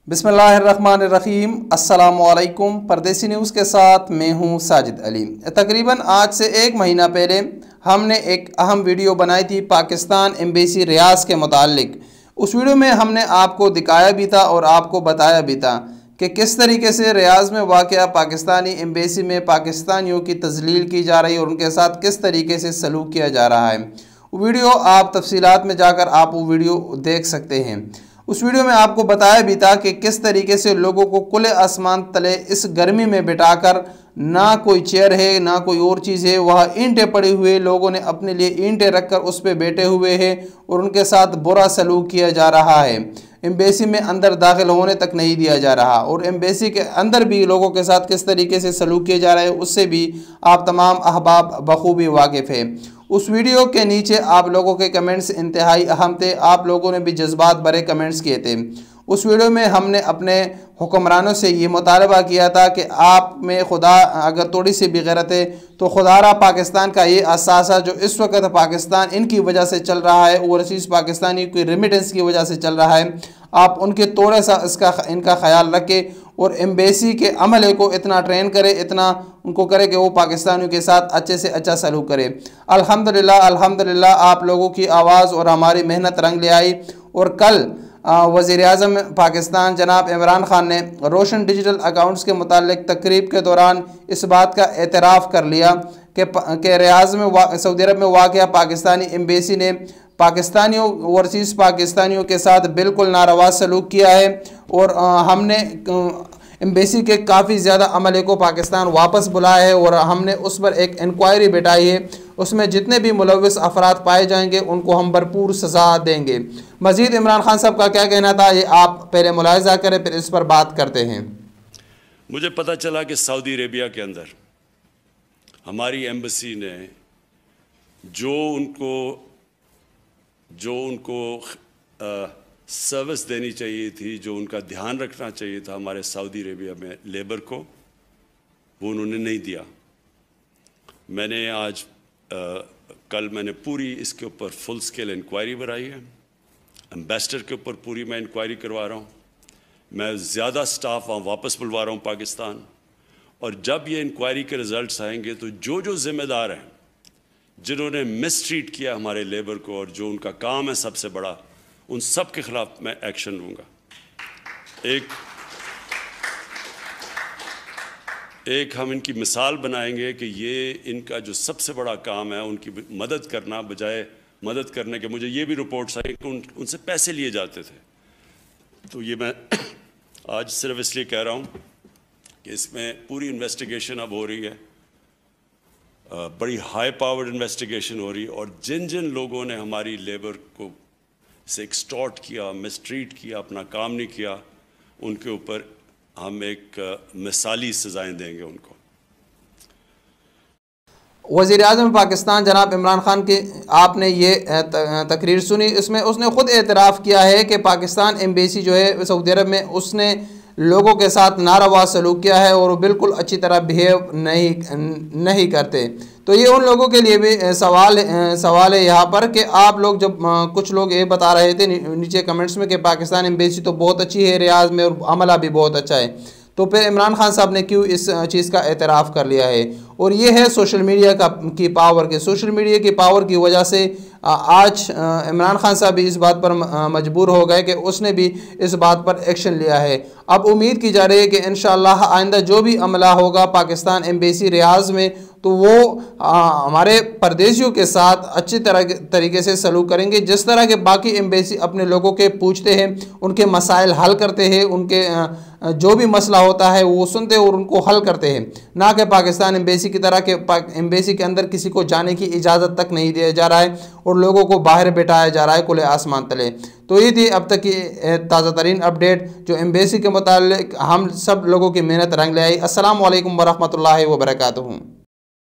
बिस्मिल्लाहिर्रहमानिर्रहीम। अस्सलाम वालेकुम। परदेसी न्यूज़ के साथ मैं हूं साजिद अली। तकरीबन आज से एक महीना पहले हमने एक अहम वीडियो बनाई थी पाकिस्तान एम्बेसी रियाज़ के मुतालिक। उस वीडियो में हमने आपको दिखाया भी था और आपको बताया भी था कि किस तरीके से रियाज़ में वाक़या पाकिस्तानी एम्बेसी में पाकिस्तानियों की तज़लील की जा रही है और उनके साथ किस तरीके से सलूक किया जा रहा है। वीडियो आप तफसीलात में जाकर आप वो वीडियो देख सकते हैं। उस वीडियो में आपको बताया भी था कि किस तरीके से लोगों को खुले आसमान तले इस गर्मी में बिठाकर, ना कोई चेयर है ना कोई और चीज़ है, वह ईंटें पड़ी हुए, लोगों ने अपने लिए ईंटें रखकर उस पर बैठे हुए हैं और उनके साथ बुरा सलूक किया जा रहा है। एम्बेसी में अंदर दाखिल होने तक नहीं दिया जा रहा और एम्बेसी के अंदर भी लोगों के साथ किस तरीके से सलूक किया जा रहा है उससे भी आप तमाम अहबाब बखूबी वाकिफ़ है। उस वीडियो के नीचे आप लोगों के कमेंट्स इंतहाई अहम थे। आप लोगों ने भी जज्बात भरे कमेंट्स किए थे। उस वीडियो में हमने अपने हुक्मरानों से ये मुतालबा किया था कि आप में खुदा अगर थोड़ी सी भी गैरत है तो खुदारा पाकिस्तान का ये असासा जो इस वक्त पाकिस्तान इनकी वजह से चल रहा है, ओवरसीज़ पाकिस्तानी की रेमिटेंस की वजह से चल रहा है, आप उनके थोड़ा सा इनका ख्याल रखें और एम्बेसी के अमले को इतना ट्रेन करे, इतना उनको करे कि वो पाकिस्तानियों के साथ अच्छे से अच्छा सलूक करे। अल्हम्दुलिल्लाह आप लोगों की आवाज़ और हमारी मेहनत रंग ले आई और कल वज़ीर-ए-आज़म पाकिस्तान जनाब इमरान खान ने रोशन डिजिटल अकाउंट्स के मुतालिक तकरीब के दौरान इस बात का एतराफ़ कर लिया कि रियाज़ में सऊदी अरब में वाक़या पाकिस्तानी एम्बेसी ने पाकिस्तानियों ओवरसीज़ पाकिस्तानियों के साथ बिल्कुल नारवा सलूक किया है और हमने एम्बेसी के काफ़ी ज़्यादा अमले को पाकिस्तान वापस बुलाया है और हमने उस पर एक इंक्वायरी बिठाई है। उसमें जितने भी मुलव्विस अफराद पाए जाएंगे उनको हम भरपूर सज़ा देंगे। मज़ीद इमरान खान साहब का क्या कहना था ये आप पहले मुलाहिज़ा करें, फिर इस पर बात करते हैं। मुझे पता चला कि सऊदी अरेबिया के अंदर हमारी एम्बेसी ने जो उनको सर्विस देनी चाहिए थी, जो उनका ध्यान रखना चाहिए था हमारे सऊदी अरेबिया में लेबर को, वो उन्होंने नहीं दिया। मैंने आज कल मैंने पूरी इसके ऊपर फुल स्केल इंक्वायरी बनाई है। एम्बेसडर के ऊपर पूरी मैं इंक्वायरी करवा रहा हूँ। मैं ज़्यादा स्टाफ वहाँ वापस बुलवा रहा हूँ पाकिस्तान। और जब ये इंक्वायरी के रिज़ल्ट्स आएंगे तो जो जो ज़िम्मेदार हैं, जिन्होंने मिसट्रीट किया हमारे लेबर को और जो उनका काम है सबसे बड़ा, उन सब के ख़िलाफ़ मैं एक्शन लूँगा। एक हम इनकी मिसाल बनाएंगे कि ये इनका जो सबसे बड़ा काम है उनकी मदद करना, बजाय मदद करने के मुझे ये भी रिपोर्ट्स आई कि उनसे पैसे लिए जाते थे। तो ये मैं आज सिर्फ इसलिए कह रहा हूँ कि इसमें पूरी इन्वेस्टिगेशन अब हो रही है, बड़ी हाई पावर्ड इन्वेस्टिगेशन हो रही है और जिन जिन लोगों ने हमारी लेबर को से एक्सटॉर्ट किया, मिसट्रीट किया, अपना काम नहीं किया, उनके ऊपर हम एक मिसाली सज़ाएँ देंगे उनको। वज़ीर-ए-आज़म पाकिस्तान जनाब इमरान खान की आपने ये तकरीर सुनी, इसमें उसने ख़ुद एतराफ़ किया है कि पाकिस्तान एम्बेसी जो है सऊदी अरब में उसने लोगों के साथ नारवा सलूक किया है और वो बिल्कुल अच्छी तरह बिहेव नहीं करते। तो ये उन लोगों के लिए भी सवाल है यहाँ पर कि आप लोग जब कुछ लोग ये बता रहे थे नीचे कमेंट्स में कि पाकिस्तान एम्बेसी तो बहुत अच्छी है रियाज़ में और अमला भी बहुत अच्छा है, तो फिर इमरान खान साहब ने क्यों इस चीज़ का एतराफ़ कर लिया है? और ये है सोशल मीडिया की पावर के सोशल मीडिया की पावर की वजह से आज इमरान खान साहब भी इस बात पर मजबूर हो गए कि उसने भी इस बात पर एक्शन लिया है। अब उम्मीद की जा रही है कि इंशाअल्लाह आइंदा जो भी अमला होगा पाकिस्तान एम्बेसी रियाज़ में तो वो हमारे परदेशियों के साथ अच्छी तरीके से सलूक करेंगे, जिस तरह के बाकी एम्बेसी अपने लोगों के पूछते हैं, उनके मसाइल हल करते हैं, उनके जो भी मसला होता है वो सुनते हैं और उनको हल करते हैं, ना कि पाकिस्तान एम्बेसी की तरह के एम्बेसी के अंदर किसी को जाने की इजाज़त तक नहीं दिया जा रहा है और लोगों को बाहर बिठाया जा रहा है खुले आसमान तले। तो ये थी अब तक की ताज़ा तरीन अपडेट जो एम्बेसी के मुताल्लिक हम सब लोगों की मेहनत रंग ले आई। अस्सलाम वालेकुम वरहमतुल्लाहि वबरकातुहू।